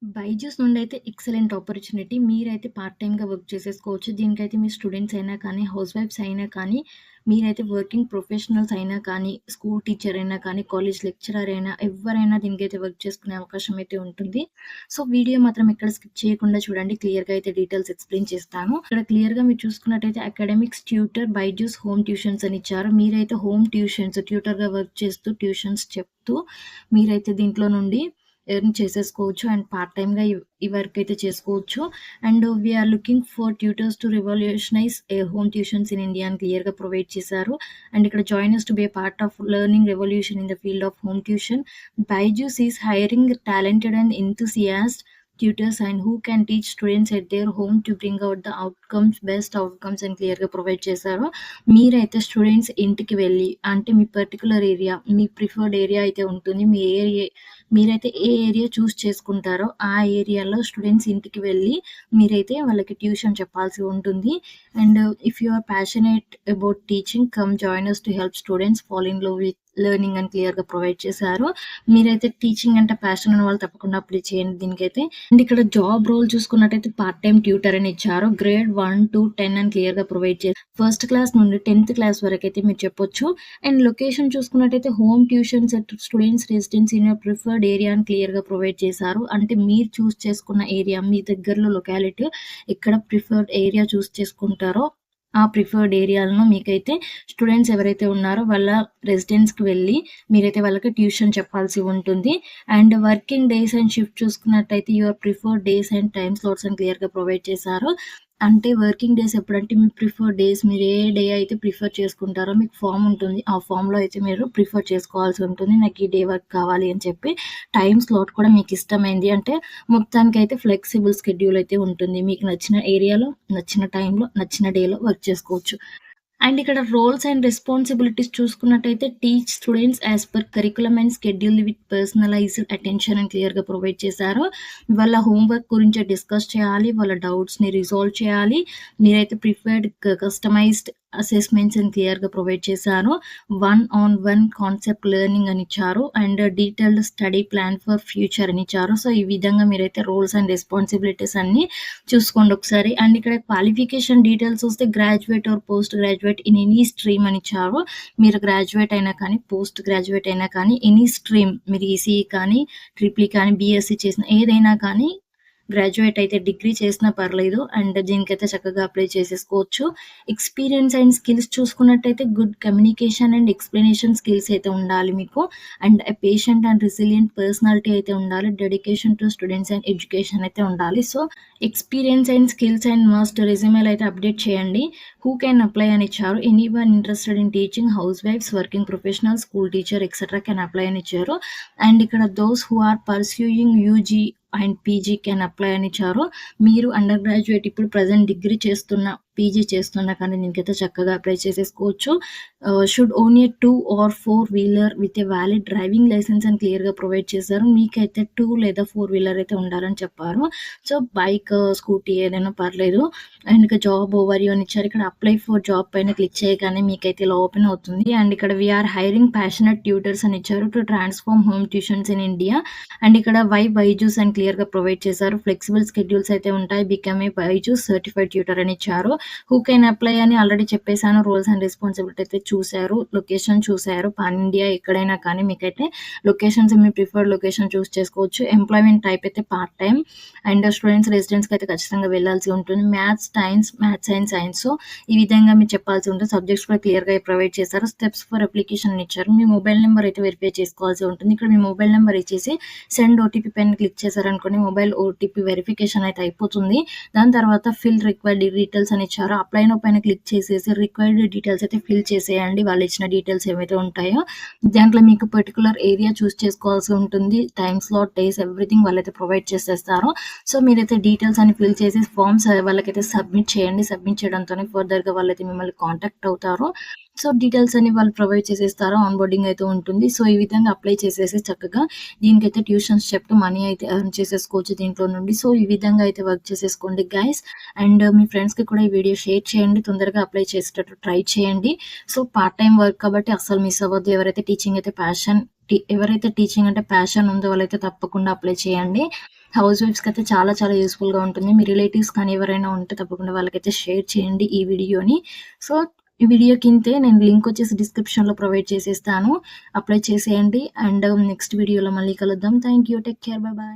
బైజూస్ నుండైతే excellent opportunity. మీరైతే part టైమ్‌గా వర్క్ చేసేసుకోవచ్చు. దీనికైతే మీ స్టూడెంట్స్ అయినా కానీ, హౌస్ వైఫ్స్ అయినా కానీ, మీరైతే వర్కింగ్ ప్రొఫెషనల్స్ అయినా కానీ, స్కూల్ టీచర్ అయినా కానీ, కాలేజ్ లెక్చరర్ అయినా ఎవ్వరైనా దీనికైతే వర్క్ చేసుకునే అవకాశం అయితే ఉంటుంది. సో, వీడియో మాత్రం ఎక్కడ స్కిప్ చేయకుండా చూడండి. క్లియర్‌గా అయితే డీటెయిల్స్ ఎక్స్‌ప్లెయిన్ చేస్తాను. ఇక్కడ క్లియర్‌గా మీరు చూసుకున్నట్టయితే academics tutor Byju's home tuitions అని ఇచ్చారు. మీరైతే హోమ్ ట్యూషన్స్ ట్యూటర్‌గా వర్క్ చేస్తూ ట్యూషన్స్ చెప్తూ మీరైతే దీంట్లో నుండి ఎర్న్ చేసేసుకోవచ్చు అండ్ పార్ట్ టైమ్‌గా ఈ వర్క్ అయితే చేసుకోవచ్చు. And we're looking for tutors to revolutionise home tuitions in India అని క్లియర్‌గా ప్రొవైడ్ చేశారు. అండ్ ఇక్కడ join us to be a part of learning revolution in the field of home tuition. Byju's is hiring talented and enthusiast tutors and who can teach students at their home to bring out the best outcomes అని క్లియర్‌గా provide చేశారు. మీరైతే students ఇంటికి వెళ్ళి అంటే మీ particular area, మీ preferred area అయితే ఉంటుంది. మీరైతే ఏ ఏరియా చూస్ చేసుకుంటారో ఆ ఏరియాలో స్టూడెంట్స్ ఇంటికి వెళ్ళి మీరైతే వాళ్ళకి ట్యూషన్ చెప్పాల్సి ఉంటుంది. And if you are passionate about teaching come join us to help students fall in love with learning అని క్లియర్‌గా ప్రొవైడ్ చేశారు. మీరైతే టీచింగ్ అంటే ప్యాషన్ ఉన్న వాళ్ళు తప్పకుండా అప్లై చేయండి దీనికైతే. అండ్ ఇక్కడ జాబ్ రోల్ చూసుకున్నట్టయితే పార్ట్ టైమ్ ట్యూటర్ అని ఇచ్చారు. గ్రేడ్ 1-10 అని క్లియర్‌గా ప్రొవైడ్ చేశారు. ఫస్ట్ క్లాస్ నుండి 10th క్లాస్ వరకైతే మీరు చెప్పొచ్చు. అండ్ లొకేషన్ చూసుకున్నట్టయితే home tuitions at students residence in your preferred area అని క్లియర్‌గా ప్రొవైడ్ చేశారు. అంటే మీరు చూస్ చేసుకున్న ఏరియా మీ దగ్గరలో లొకాలిటీ ఎక్కడ ప్రిఫర్డ్ ఏరియా చూస్ చేసుకుంటారో ఆ ప్రిఫర్డ్ ఏరియాలను మీకైతే స్టూడెంట్స్ ఎవరైతే ఉన్నారో వాళ్ళ రెసిడెన్స్‌కి వెళ్ళి మీరైతే వాళ్ళకి ట్యూషన్ చెప్పాల్సి ఉంటుంది. And working days and shift చూసుకున్నట్టయితే your preferred days and time slots అని క్లియర్‌గా ప్రొవైడ్ చేశారు. అంటే వర్కింగ్ డేస్ ఎప్పుడంటే మీ ప్రిఫర్డ్ డేస్ మీరు ఏ డే అయితే ప్రిఫర్ చేసుకుంటారో మీకు ఫామ్ ఉంటుంది. ఆ ఫామ్‌లో అయితే మీరు ప్రిఫర్ చేసుకోవాల్సి ఉంటుంది. నాకు ఈ డే వర్క్ కావాలి అని చెప్పి. టైమ్ స్లాట్ కూడా మీకు ఇష్టమైంది అంటే మొత్తానికైతే ఫ్లెక్సిబుల్ షెడ్యూల్ అయితే ఉంటుంది. మీకు నచ్చిన ఏరియాలో, నచ్చిన టైంలో, నచ్చిన డేలో వర్క్ చేసుకోవచ్చు. అండ్ ఇక్కడ రోల్స్ అండ్ రెస్పాన్సిబిలిటీస్ చూసుకున్నట్టయితే teach students as per curriculum and schedule with personalised attention అని క్లియర్‌గా ప్రొవైడ్ చేశారు. వాళ్ళ హోంవర్క్ గురించి డిస్కస్ చేయాలి. వాళ్ళ డౌట్స్‌ని రిజాల్వ్ చేయాలి. మీరైతే ప్రిఫర్డ్ కస్టమైజ్డ్ అసెస్మెంట్స్ అని క్లియర్‌గా ప్రొవైడ్ చేశారు. 1-on-1 కాన్సెప్ట్ లెర్నింగ్ అని ఇచ్చారు. And detailed study plan for future అని ఇచ్చారు. సో, ఈ విధంగా మీరైతే రోల్స్ అండ్ రెస్పాన్సిబిలిటీస్ అన్నీ చూసుకోండి ఒకసారి. అండ్ ఇక్కడ క్వాలిఫికేషన్ డీటెయిల్స్ వస్తే graduate or post graduate in any stream అని ఇచ్చారు. మీరు గ్రాడ్యుయేట్ అయినా కానీ, పోస్ట్ గ్రాడ్యుయేట్ అయినా కానీ, ఎనీ స్ట్రీమ్ మీరు ఈసీఈ కానీ, ట్రిపుల్ ఈ కానీ, బీఎస్సీ చేసిన ఏదైనా కానీ గ్రాడ్యుయేట్ అయితే డిగ్రీ చేసినా పర్లేదు. అండ్ దీనికైతే చక్కగా అప్లై చేసేసుకోవచ్చు. ఎక్స్‌పీరియన్స్ అండ్ స్కిల్స్ చూసుకున్నట్టయితే good communication and explanation skills అయితే ఉండాలి మీకు. And patient and resilient personality అయితే ఉండాలి. Dedication to students and education అయితే ఉండాలి. So, experience and skills and must రెజ్యూమేలో అయితే అప్డేట్ చేయండి. హూ కెన్ అప్లై అని ఇచ్చారు. ఎనీవన్ ఇంట్రెస్టెడ్ ఇన్ టీచింగ్, హౌస్ వైఫ్స్, working professionals, school teacher etcetera can apply అని ఇచ్చారు. అండ్ ఇక్కడ those who are pursuing UG and PG can apply అని ఇచ్చారు. మీరు అండర్ గ్రాడ్యుయేట్ ఇప్పుడు ప్రెజెంట్ డిగ్రీ చేస్తున్నా, పీజీ చేస్తున్నా కానీ దీనికైతే చక్కగా అప్లై చేసేసుకోవచ్చు. Should own a 2 or 4 wheeler with a valid driving licence అని క్లియర్‌గా ప్రొవైడ్ చేశారు. మీకైతే 2 లేదా 4 వీలర్ అయితే ఉండాలని చెప్పారు. సో, బైక్, స్కూటీ ఏదైనా పర్లేదు. అండ్ ఇక జాబ్ ఓవర్‌వ్యూ అని ఇచ్చారు. ఇక్కడ అప్లై ఫర్ జాబ్ పైన క్లిక్ చేయగానే మీకైతే ఇలా ఓపెన్ అవుతుంది. అండ్ ఇక్కడ వీఆర్ హైరింగ్ ప్యాషనేట్ ట్యూటర్స్ అని ఇచ్చారు to transform home tuitions in India. And ఇక్కడ బైజూస్ అని క్లియర్‌గా ప్రొవైడ్ చేశారు. ఫ్లెక్సిబుల్ షెడ్యూల్స్ అయితే ఉంటాయి. Become a Byju's certified tutor అని ఇచ్చారు. హూ కెన్ అప్లై అని ఆల్రెడీ చెప్పేసాను. రోల్స్ అండ్ రెస్పాన్సిబిలిటీ అయితే చూసారు. లొకేషన్ చూసారు. పాన్ ఇండియా ఎక్కడైనా కానీ మీకైతే లొకేషన్స్ మీ ప్రిఫర్డ్ లొకేషన్ చూస్ చేసుకోవచ్చు. ఎంప్లాయ్‌మెంట్ టైప్ అయితే పార్ట్ టైమ్. అండ్ స్టూడెంట్స్ రెసిడెన్స్‌కి అయితే ఖచ్చితంగా వెళ్ళాల్సి ఉంటుంది. Maths and science. సో, ఈ విధంగా మీరు చెప్పాల్సి ఉంటుంది. సబ్జెక్ట్స్ కూడా క్లియర్‌గా ప్రొవైడ్ చేశారు. స్టెప్స్ ఫర్ అప్లికేషన్ అని ఇచ్చారు. మీ మొబైల్ నెంబర్ అయితే వెరిఫై చేసుకోవాల్సి ఉంటుంది. ఇక్కడ మీ మొబైల్ నెంబర్ ఇచ్చేసి సెండ్ ఓటీపీ పైన క్లిక్ చేశారనుకోండి మొబైల్ ఓటీపీ వెరిఫికేషన్ అయితే అయిపోతుంది. దాని తర్వాత ఫిల్ రిక్వైర్డ్ డీటెయిల్స్ అని ఇచ్చారు. అప్లై నౌ పైన క్లిక్ చేసేసి రిక్వైర్డ్ డీటెయిల్స్ అయితే ఫిల్ చేసేయండి. వాళ్ళు ఇచ్చిన డీటెయిల్స్ ఏవైతే ఉంటాయో దాంట్లో మీకు పర్టికులర్ ఏరియా చూస్ చేసుకోవాల్సి ఉంటుంది. టైమ్ స్లాట్, డేస్ ఎవ్రీథింగ్ వాళ్ళైతే ప్రొవైడ్ చేసేస్తారు. సో, మీరైతే డీటెయిల్స్ అని ఫిల్ చేసి ఫామ్స్ వాళ్ళకైతే సబ్మిట్ చేయండి. సబ్మిట్ చేయడంతోనే ఫర్దర్‌గా వాళ్ళైతే మిమ్మల్ని కాంటాక్ట్ అవుతారు. సో, డీటెయిల్స్ అన్ని వాళ్ళు ప్రొవైడ్ చేసేస్తారు. ఆన్‌బోర్డింగ్ అయితే ఉంటుంది. సో, ఈ విధంగా అప్లై చేసేసి చక్కగా దీనికైతే ట్యూషన్స్ చెప్తూ మనీ అయితే ఎర్న్ చేసేసుకోవచ్చు దీంట్లో నుండి. సో, ఈ విధంగా అయితే వర్క్ చేసేసుకోండి గైస్. అండ్ మీ ఫ్రెండ్స్‌కి కూడా ఈ వీడియో షేర్ చేయండి. తొందరగా అప్లై చేసేటట్టు ట్రై చేయండి. సో, పార్ట్ టైమ్ వర్క్ కాబట్టి అస్సలు మిస్ అవ్వద్దు. ఎవరైతే టీచింగ్ అంటే ప్యాషన్ ఉందో వాళ్ళైతే తప్పకుండా అప్లై చేయండి. హౌస్ వైఫ్స్‌కి అయితే చాలా చాలా యూజ్‌ఫుల్‌గా ఉంటుంది. మీ రిలేటివ్స్ కానీ ఎవరైనా ఉంటే తప్పకుండా వాళ్ళకైతే షేర్ చేయండి ఈ వీడియోని. సో, ఈ వీడియో కిందే నేను లింక్ వచ్చేసి డిస్క్రిప్షన్‌లో ప్రొవైడ్ చేసేస్తాను. అప్లై చేసేయండి. అండ్ నెక్స్ట్ వీడియోలో మళ్ళీ కలుద్దాం. Thank you. Take care. By by.